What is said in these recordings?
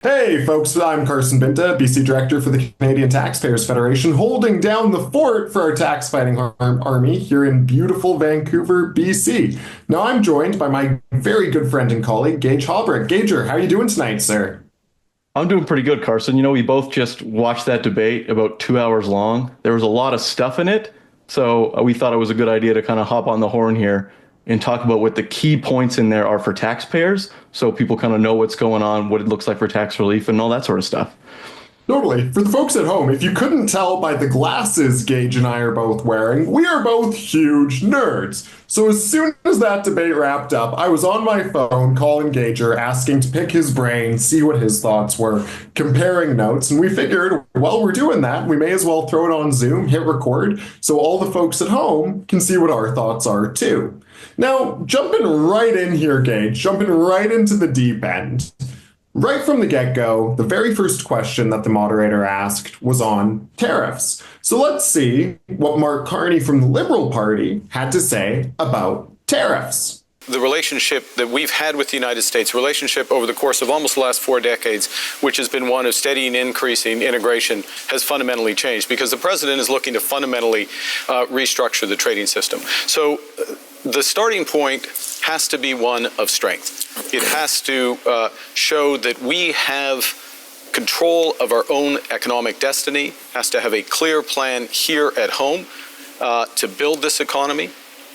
Hey folks, I'm Carson Binta, BC Director for the Canadian Taxpayers Federation, holding down the fort for our tax fighting army here in beautiful Vancouver, BC. Now I'm joined by my very good friend and colleague, Gage Halbrecht. Gager, how are you doing tonight, sir? I'm doing pretty good, Carson. You know, we both just watched that debate about 2 hours long. There was a lot of stuff in it. So we thought it was a good idea to kind of hop on the horn here and talk about what the key points in there are for taxpayers. So people kind of know what's going on, what it looks like for tax relief and all that sort of stuff. Totally. For the folks at home, if you couldn't tell by the glasses Gage and I are both wearing, we are both huge nerds. So as soon as that debate wrapped up, I was on my phone calling Gager, asking to pick his brain, see what his thoughts were, comparing notes, and we figured while we're doing that, we may as well throw it on Zoom, hit record, so all the folks at home can see what our thoughts are too. Now, jumping right in here, Gage, jumping right into the deep end. Right from the get-go, the very first question that the moderator asked was on tariffs. So let's see what Mark Carney from the Liberal Party had to say about tariffs. The relationship that we've had with the United States, relationship over the course of almost the last 4 decades, which has been one of steady and increasing integration, has fundamentally changed because the president is looking to fundamentally restructure the trading system. So the starting point has to be one of strength. It has to show that we have control of our own economic destiny, has to have a clear plan here at home to build this economy,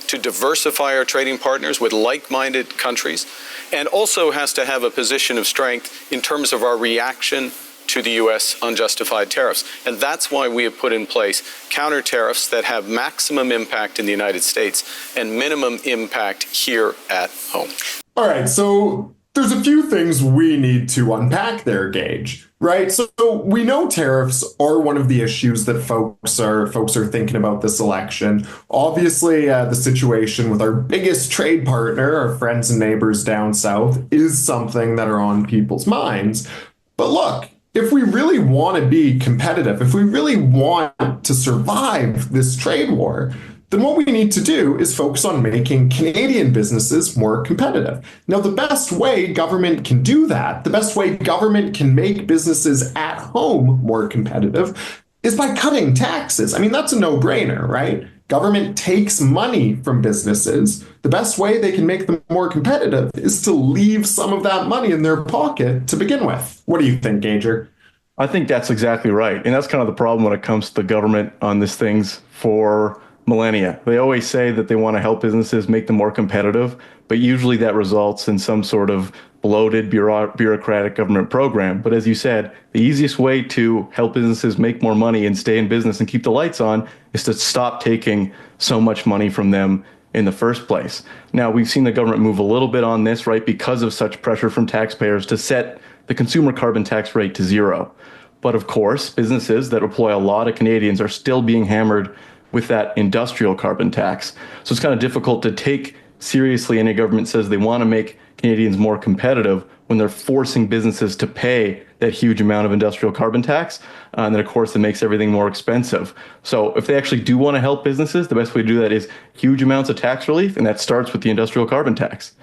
to diversify our trading partners with like-minded countries, and also has to have a position of strength in terms of our reaction to the U.S. unjustified tariffs. And that's why we have put in place counter tariffs that have maximum impact in the United States and minimum impact here at home. All right, so there's a few things we need to unpack there, Gage, right? So we know tariffs are one of the issues that folks are thinking about this election. Obviously, the situation with our biggest trade partner, our friends and neighbors down south, is something that are on people's minds. But look, if we really want to be competitive, if we really want to survive this trade war, then what we need to do is focus on making Canadian businesses more competitive. Now, the best way government can do that, the best way government can make businesses at home more competitive is by cutting taxes. I mean, that's a no-brainer, right? Government takes money from businesses. The best way they can make them more competitive is to leave some of that money in their pocket to begin with. What do you think, Gager? I think that's exactly right. And that's kind of the problem when it comes to the government on these things for millennia. They always say that they want to help businesses make them more competitive, but usually that results in some sort of bloated bureaucratic government program. But as you said, the easiest way to help businesses make more money and stay in business and keep the lights on is to stop taking so much money from them in the first place. Now, we've seen the government move a little bit on this, right, because of such pressure from taxpayers to set the consumer carbon tax rate to zero. But of course, businesses that employ a lot of Canadians are still being hammered with that industrial carbon tax. So it's kind of difficult to take seriously any government says they want to make Canadians more competitive when they're forcing businesses to pay that huge amount of industrial carbon tax. And then, of course, it makes everything more expensive. So if they actually do want to help businesses, the best way to do that is huge amounts of tax relief, and that starts with the industrial carbon tax.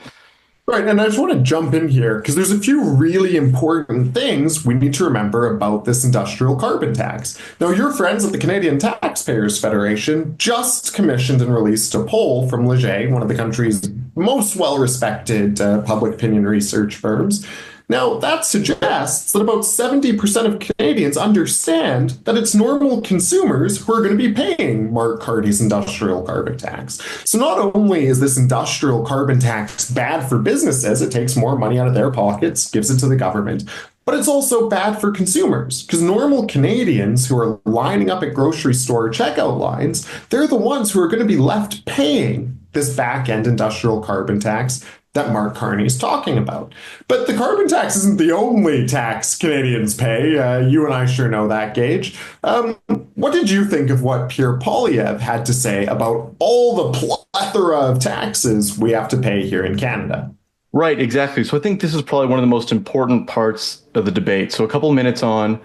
Right, and I just want to jump in here because there's a few really important things we need to remember about this industrial carbon tax. Now, your friends at the Canadian Taxpayers Federation just commissioned and released a poll from Leger, one of the country's most well-respected public opinion research firms. Now, that suggests that about 70% of Canadians understand that it's normal consumers who are going to be paying Mark Carney's industrial carbon tax. So not only is this industrial carbon tax bad for businesses, it takes more money out of their pockets, gives it to the government, but it's also bad for consumers because normal Canadians who are lining up at grocery store checkout lines, they're the ones who are going to be left paying this back-end industrial carbon tax that Mark Carney is talking about. But the carbon tax isn't the only tax Canadians pay. You and I sure know that, Gage. What did you think of what Pierre Poilievre had to say about all the plethora of taxes we have to pay here in Canada? Right, exactly. So I think this is probably one of the most important parts of the debate. So a couple of minutes on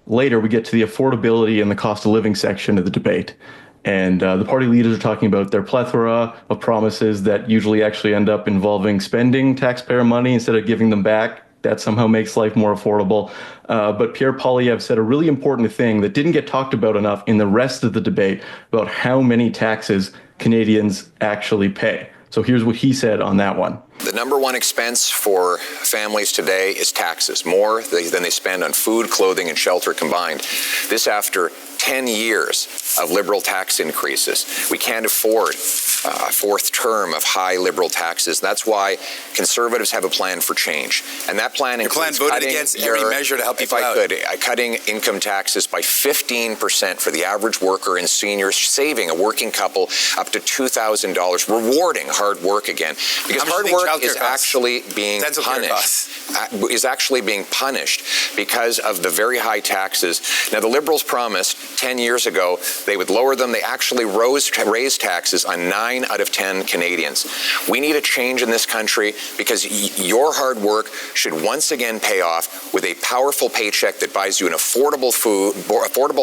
later, we get to the affordability and the cost of living section of the debate. And the party leaders are talking about their plethora of promises that usually actually end up involving spending taxpayer money instead of giving them back That somehow makes life more affordable. But Pierre Poilievre said a really important thing that didn't get talked about enough in the rest of the debate about how many taxes Canadians actually pay. So here's what he said on that one. The number one expense for families today is taxes, more than they spend on food, clothing, and shelter combined. This after 10 years of Liberal tax increases. We can't afford a fourth term of high Liberal taxes. That's why Conservatives have a plan for change. And that plan includes voted against every measure to help people out. Cutting income taxes by 15% for the average worker and seniors, saving a working couple up to $2,000, rewarding hard work again. Because hard work is actually being punished because of the very high taxes. Now, the Liberals promised 10 years ago they would lower them. They actually raised taxes on 9 out of 10 Canadians. We need a change in this country because your hard work should once again pay off with a powerful paycheck that buys you an affordable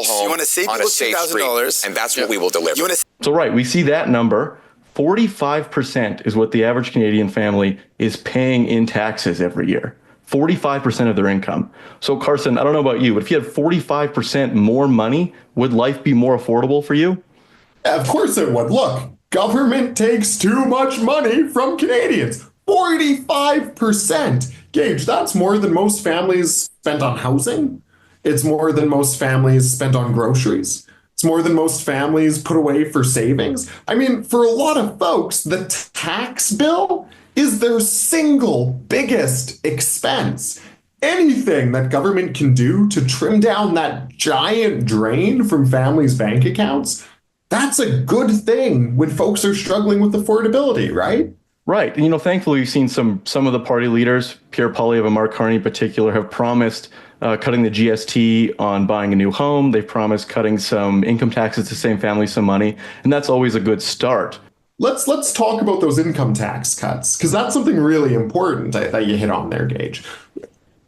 home on a safe street, and that's what we will deliver. So right, we see that number. 45% is what the average Canadian family is paying in taxes every year. 45% of their income. So Carson, I don't know about you, but if you had 45% more money, would life be more affordable for you? Of course it would. Look, government takes too much money from Canadians. 45%. Gage, that's more than most families spend on housing. It's more than most families spend on groceries. It's more than most families put away for savings. I mean, for a lot of folks, the tax bill is their single biggest expense. Anything that government can do to trim down that giant drain from families' bank accounts, that's a good thing when folks are struggling with affordability, right? Right. And, thankfully, we've seen some of the party leaders, Pierre Poilievre and Mark Carney in particular, have promised cutting the GST on buying a new home. They've promised cutting some income taxes to save families some money. And that's always a good start. Let's talk about those income tax cuts, because that's something really important that you hit on there, Gage.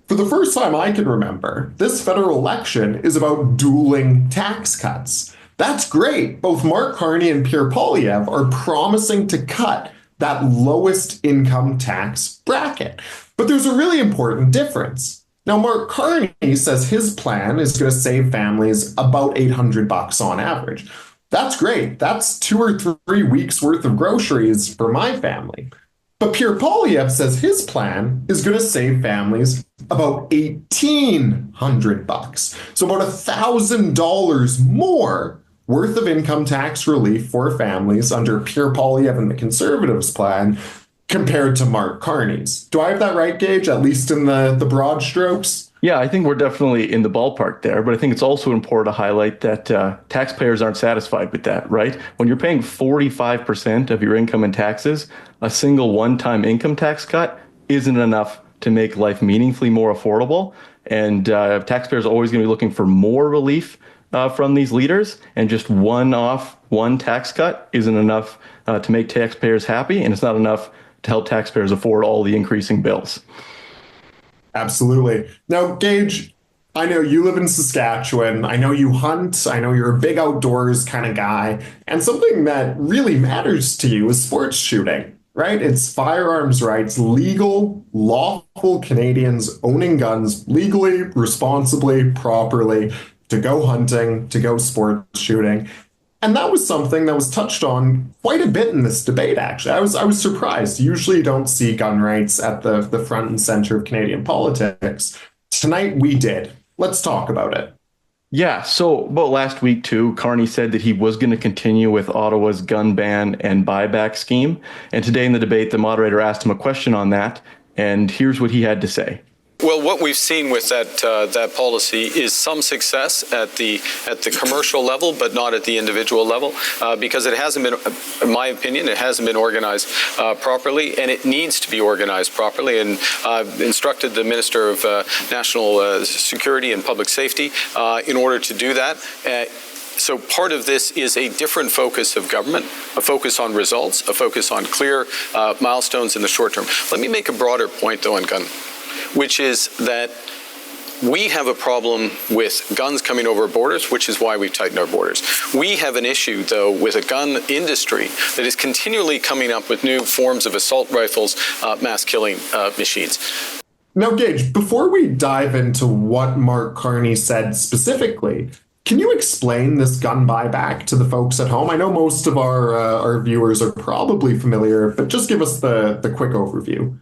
For the first time I can remember, this federal election is about dueling tax cuts. That's great. Both Mark Carney and Pierre Poilievre are promising to cut that lowest income tax bracket. But there's a really important difference. Now, Mark Carney says his plan is going to save families about $800 on average. That's great. That's 2 or 3 weeks worth of groceries for my family. But Pierre Poilievre says his plan is going to save families about $1,800. So about $1,000 more worth of income tax relief for families under Pierre Poilievre and the Conservatives' plan compared to Mark Carney's. Do I have that right, Gage, at least in the broad strokes? Yeah, I think we're definitely in the ballpark there, but I think it's also important to highlight that taxpayers aren't satisfied with that, right? When you're paying 45% of your income in taxes, a single one-time income tax cut isn't enough to make life meaningfully more affordable. And taxpayers are always going to be looking for more relief from these leaders, and just one tax cut isn't enough to make taxpayers happy, and it's not enough to help taxpayers afford all the increasing bills. Absolutely. Now, Gage, I know you live in Saskatchewan. I know you hunt. I know you're a big outdoors kind of guy. And something that really matters to you is sports shooting, right? It's firearms rights, legal, lawful Canadians owning guns legally, responsibly, properly, to go hunting, to go sports shooting. And that was something that was touched on quite a bit in this debate, actually. I was surprised. Usually you don't see gun rights at the front and center of Canadian politics. Tonight we did. Let's talk about it. Yeah, so about last week, too, Carney said that he was going to continue with Ottawa's gun ban and buyback scheme. And today in the debate, the moderator asked him a question on that. And here's what he had to say. Well, what we've seen with that policy is some success at the commercial level, but not at the individual level, because it hasn't been, in my opinion, it hasn't been organized properly, and it needs to be organized properly. And I've instructed the Minister of National Security and Public Safety in order to do that. So part of this is a different focus of government, a focus on results, a focus on clear milestones in the short term. Let me make a broader point, though, on gun, which is that we have a problem with guns coming over borders, which is why we've tightened our borders. We have an issue, though, with a gun industry that is continually coming up with new forms of assault rifles, mass killing machines. Now, Gage, before we dive into what Mark Carney said specifically, can you explain this gun buyback to the folks at home? I know most of our viewers are probably familiar, but just give us the quick overview.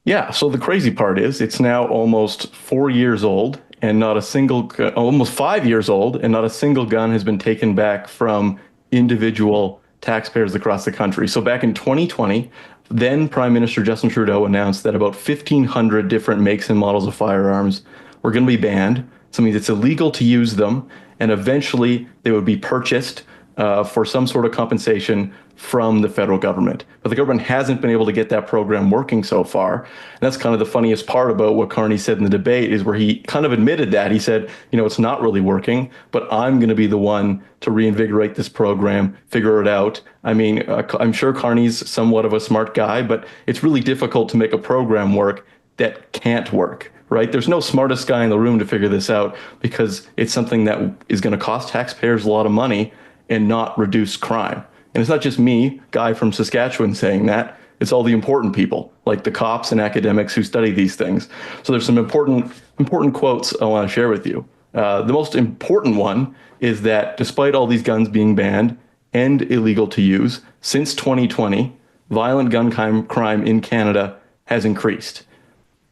Yeah, so the crazy part is it's now almost 4 years old and not a single, almost 5 years old, and not a single gun has been taken back from individual taxpayers across the country. So back in 2020, then Prime Minister Justin Trudeau announced that about 1,500 different makes and models of firearms were going to be banned. So it means it's illegal to use them, and eventually they would be purchased for some sort of compensation from the federal government. But the government hasn't been able to get that program working so far. And that's kind of the funniest part about what Carney said in the debate, is where he kind of admitted that. He said, you know, it's not really working, but I'm going to be the one to reinvigorate this program, figure it out. I mean, I'm sure Carney's somewhat of a smart guy, but it's really difficult to make a program work that can't work. Right? There's no smartest guy in the room to figure this out, because it's something that is going to cost taxpayers a lot of money and not reduce crime. And it's not just me, guy from Saskatchewan, saying that. It's all the important people, like the cops and academics who study these things. So there's some important quotes I want to share with you. The most important one is that despite all these guns being banned and illegal to use, since 2020, violent gun crime in Canada has increased.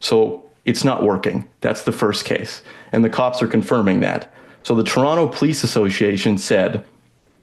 So it's not working. That's the first case. And the cops are confirming that. So the Toronto Police Association said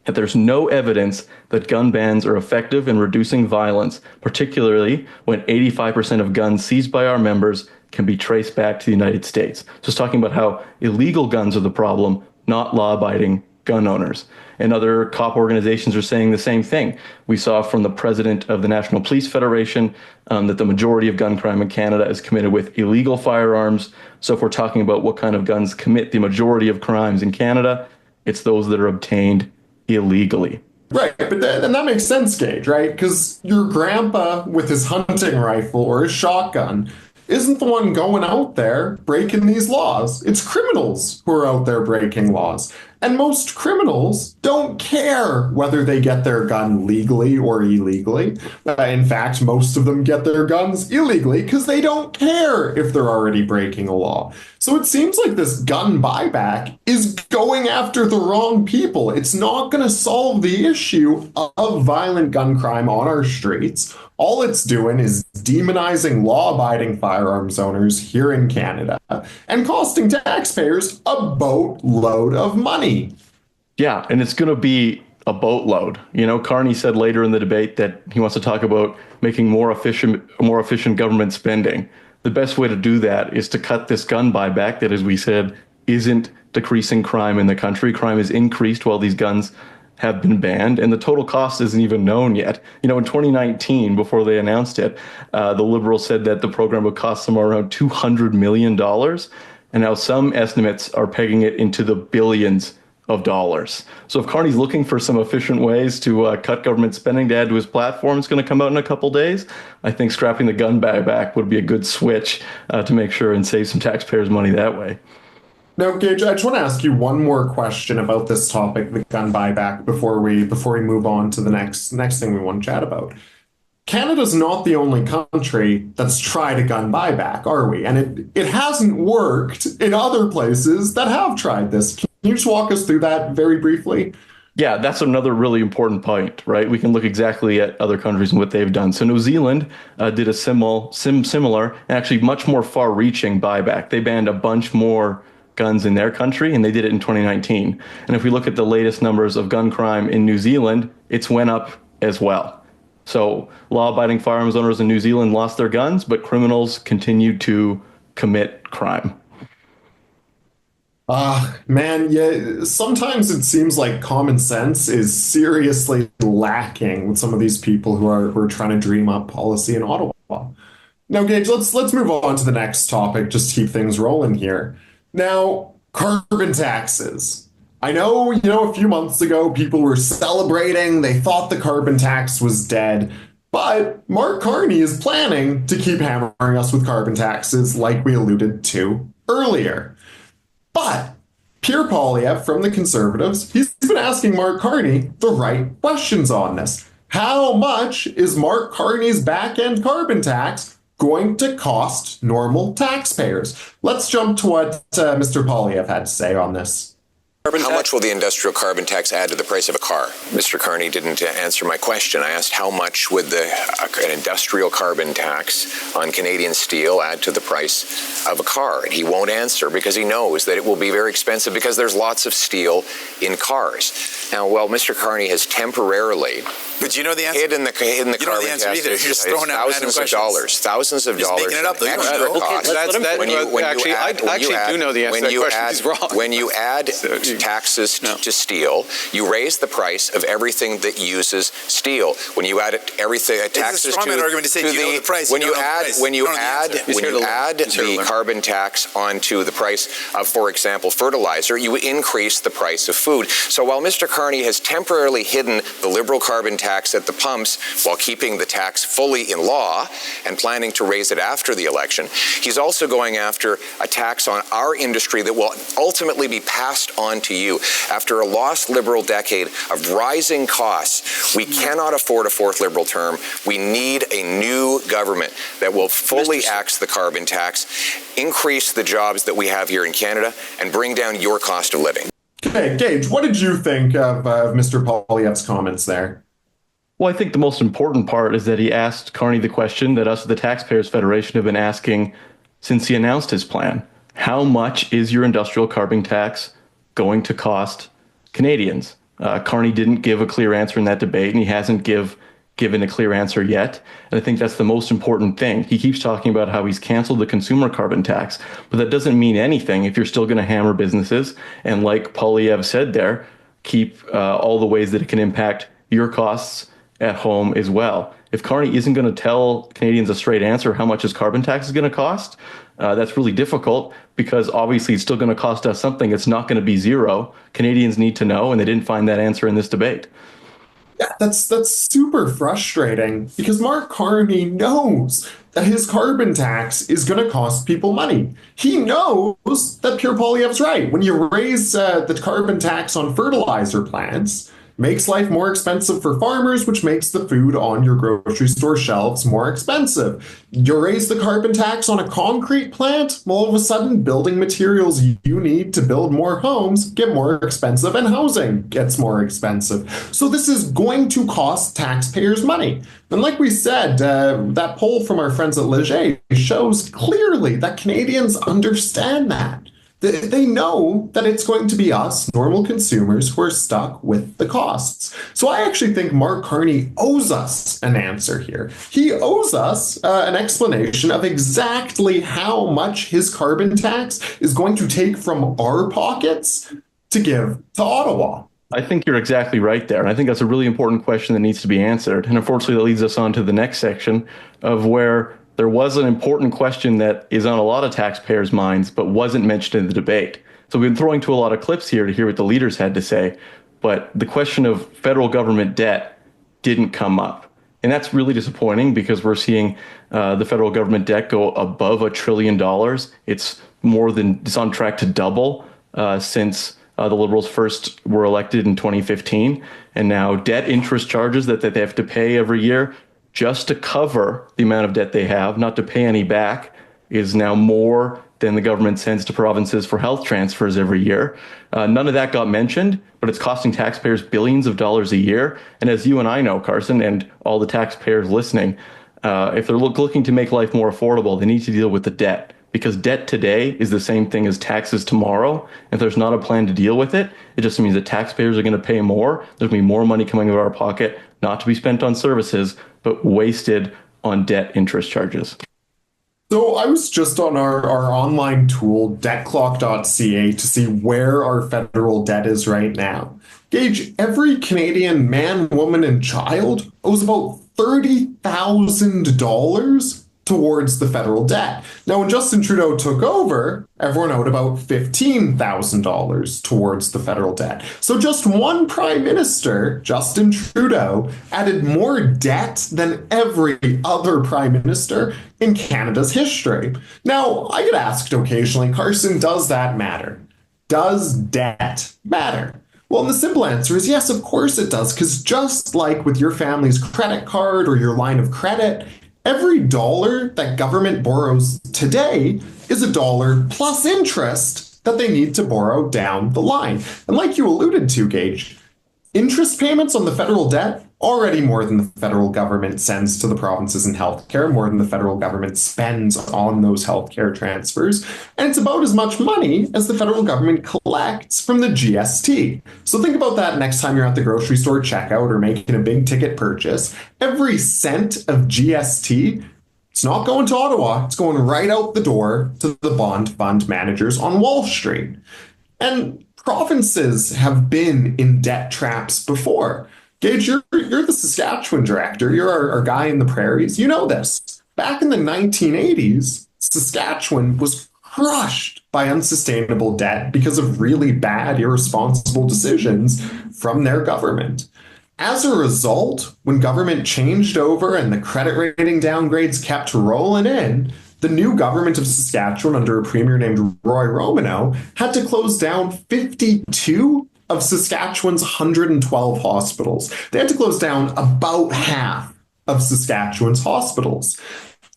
that there's no evidence that gun bans are effective in reducing violence, particularly when 85% of guns seized by our members can be traced back to the United States. So it's talking about how illegal guns are the problem, not law-abiding gun owners. And other cop organizations are saying the same thing. We saw from the president of the National Police Federation that the majority of gun crime in Canada is committed with illegal firearms. So if we're talking about what kind of guns commit the majority of crimes in Canada, it's those that are obtained illegally. Right, but that makes sense, Gage, right? Because your grandpa with his hunting rifle or his shotgun isn't the one going out there breaking these laws. It's criminals who are out there breaking laws. And most criminals don't care whether they get their gun legally or illegally. In fact, most of them get their guns illegally because they don't care if they're already breaking a law. So it seems like this gun buyback is going after the wrong people. It's not going to solve the issue of violent gun crime on our streets. All it's doing is demonizing law-abiding firearms owners here in Canada and costing taxpayers a boatload of money. Yeah, and it's going to be a boatload. You know, Carney said later in the debate that he wants to talk about making more efficient government spending. The best way to do that is to cut this gun buyback that, as we said, isn't decreasing crime in the country. Crime has increased while these guns have been banned, and the total cost isn't even known yet. You know, in 2019, before they announced it, the Liberals said that the program would cost somewhere around $200 million, and now some estimates are pegging it into the billions of dollars. So if Carney's looking for some efficient ways to cut government spending to add to his platform, it's going to come out in a couple days. I think scrapping the gun buyback would be a good switch to make sure and save some taxpayers' money that way. Now, Gage, I just want to ask you one more question about this topic, the gun buyback, before we move on to the next thing we want to chat about. Canada's not the only country that's tried a gun buyback, are we? And it hasn't worked in other places that have tried this. Can you just walk us through that very briefly? Yeah, that's another really important point, right? We can look exactly at other countries and what they've done. So New Zealand did a similar and actually much more far-reaching buyback. They banned a bunch more guns in their country, and they did it in 2019. And if we look at the latest numbers of gun crime in New Zealand, it's went up as well. So law-abiding firearms owners in New Zealand lost their guns, but criminals continued to commit crime. Man, yeah, sometimes it seems like common sense is seriously lacking with some of these people who are trying to dream up policy in Ottawa. Now, Gage, let's move on to the next topic, just to keep things rolling here. Now, carbon taxes. I know, a few months ago, people were celebrating. They thought the carbon tax was dead. But Mark Carney is planning to keep hammering us with carbon taxes like we alluded to earlier. But Pierre Poilievre from the Conservatives, he's been asking Mark Carney the right questions on this. How much is Mark Carney's back-end carbon tax going to cost normal taxpayers. Let's jump to what Mr. Polyev had to say on this. How much will the industrial carbon tax add to the price of a car? Mr. Carney didn't answer my question. I asked how much would an industrial carbon tax on Canadian steel add to the price of a car? And he won't answer because he knows that it will be very expensive because there's lots of steel in cars. Now, well, Mr. Carney has temporarily But you know the answer? hidden the carbon tax. You're just throwing out thousands of dollars. Thousands of dollars. Making it up, though. You don't extra know. cost. I do know the answer to that question. He's wrong. When you add taxes to steel, you raise the price of everything that uses steel. When you add taxes to the price, when you add the carbon tax onto the price of, for example, fertilizer, you increase the price of food. So while Mr. Carney has temporarily hidden the Liberal carbon tax at the pumps while keeping the tax fully in law and planning to raise it after the election, he's also going after a tax on our industry that will ultimately be passed on to you. After a lost Liberal decade of rising costs, we cannot afford a fourth Liberal term. We need a new government that will fully axe the carbon tax, increase the jobs that we have here in Canada, and bring down your cost of living. Okay, Gage, what did you think of Mr. Polyev's comments there? Well, I think the most important part is that he asked Carney the question that us at the Taxpayers Federation have been asking since he announced his plan. How much is your industrial carbon tax going to cost Canadians? Carney didn't give a clear answer in that debate, and he hasn't given a clear answer yet. And I think that's the most important thing. He keeps talking about how he's canceled the consumer carbon tax, but that doesn't mean anything if you're still going to hammer businesses. And like Polyev said there, keep all the ways that it can impact your costs at home as well. If Carney isn't going to tell Canadians a straight answer how much his carbon tax is going to cost, that's really difficult because obviously it's still going to cost us something. It's not going to be zero. Canadians need to know, and they didn't find that answer in this debate. Yeah, that's super frustrating because Mark Carney knows that his carbon tax is going to cost people money. He knows that Pierre Poilievre's right. When you raise the carbon tax on fertilizer plants, makes life more expensive for farmers, which makes the food on your grocery store shelves more expensive. You raise the carbon tax on a concrete plant, well, all of a sudden, building materials you need to build more homes get more expensive and housing gets more expensive. So this is going to cost taxpayers money. And like we said, that poll from our friends at Leger shows clearly that Canadians understand that. They know that it's going to be us, normal consumers, who are stuck with the costs. So I actually think Mark Carney owes us an answer here. He owes us an explanation of exactly how much his carbon tax is going to take from our pockets to give to Ottawa. I think you're exactly right there. And I think that's a really important question that needs to be answered. And unfortunately, that leads us on to the next section of where there was an important question that is on a lot of taxpayers' minds, but wasn't mentioned in the debate. So we've been throwing to a lot of clips here to hear what the leaders had to say, but the question of federal government debt didn't come up. And that's really disappointing because we're seeing the federal government debt go above $1 trillion. It's on track to double since the Liberals first were elected in 2015. And now debt interest charges that they have to pay every year just to cover the amount of debt they have, not to pay any back, is now more than the government sends to provinces for health transfers every year. None of that got mentioned, but it's costing taxpayers billions of dollars a year. And as you and I know, Carson, and all the taxpayers listening, if they're looking to make life more affordable, they need to deal with the debt. Because debt today is the same thing as taxes tomorrow. If there's not a plan to deal with it, it just means that taxpayers are going to pay more. There's going to be more money coming out of our pocket, not to be spent on services, but wasted on debt interest charges. So I was just on our online tool, debtclock.ca, to see where our federal debt is right now. Gage, every Canadian man, woman, and child owes about $30,000 towards the federal debt. Now, when Justin Trudeau took over, everyone owed about $15,000 towards the federal debt. So just one prime minister, Justin Trudeau, added more debt than every other prime minister in Canada's history. Now, I get asked occasionally, Carson, does that matter? Does debt matter? Well, and the simple answer is yes, of course it does, because just like with your family's credit card or your line of credit, Every dollar that government borrows today is a dollar plus interest that they need to borrow down the line. And like you alluded to, Gage, interest payments on the federal debt already more than the federal government sends to the provinces in healthcare, more than the federal government spends on those healthcare transfers. And it's about as much money as the federal government collects from the GST. So think about that next time you're at the grocery store checkout or making a big ticket purchase. Every cent of GST, it's not going to Ottawa, it's going right out the door to the bond fund managers on Wall Street. And provinces have been in debt traps before. Gage, you're the Saskatchewan director. You're our guy in the prairies. You know this. Back in the 1980s, Saskatchewan was crushed by unsustainable debt because of really bad, irresponsible decisions from their government. As a result, when government changed over and the credit rating downgrades kept rolling in, the new government of Saskatchewan, under a premier named Roy Romanow, had to close down 52 of Saskatchewan's 112 hospitals. They had to close down about half of Saskatchewan's hospitals.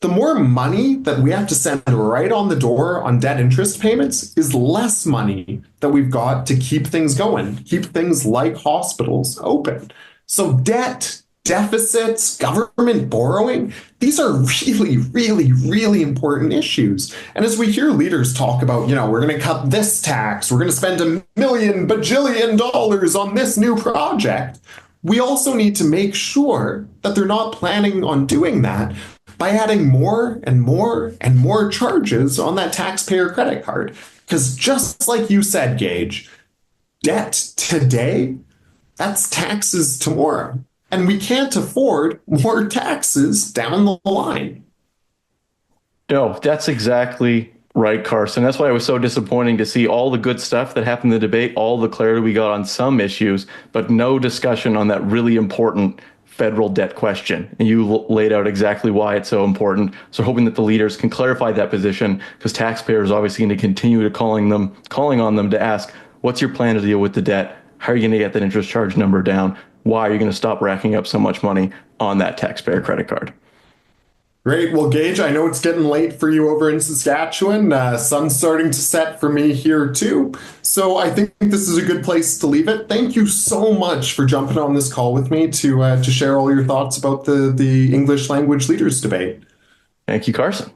The more money that we have to send right on the door on debt interest payments is less money that we've got to keep things going, keep things like hospitals open. So debt, deficits, government borrowing, these are really, really, really important issues. And as we hear leaders talk about, we're going to cut this tax, we're going to spend $1 million bajillion on this new project, we also need to make sure that they're not planning on doing that by adding more and more and more charges on that taxpayer credit card. Because just like you said, Gage, debt today, that's taxes tomorrow. And we can't afford more taxes down the line. No, that's exactly right, Carson. That's why it was so disappointing to see all the good stuff that happened in the debate, all the clarity we got on some issues, but no discussion on that really important federal debt question. And you laid out exactly why it's so important. So hoping that the leaders can clarify that position, because taxpayers are obviously going to continue to calling on them to ask, what's your plan to deal with the debt? How are you going to get that interest charge number down? Why are you going to stop racking up so much money on that taxpayer credit card? Great. Well, Gage, I know it's getting late for you over in Saskatchewan. Sun's starting to set for me here too. So I think this is a good place to leave it. Thank you so much for jumping on this call with me to share all your thoughts about the English language leaders debate. Thank you, Carson.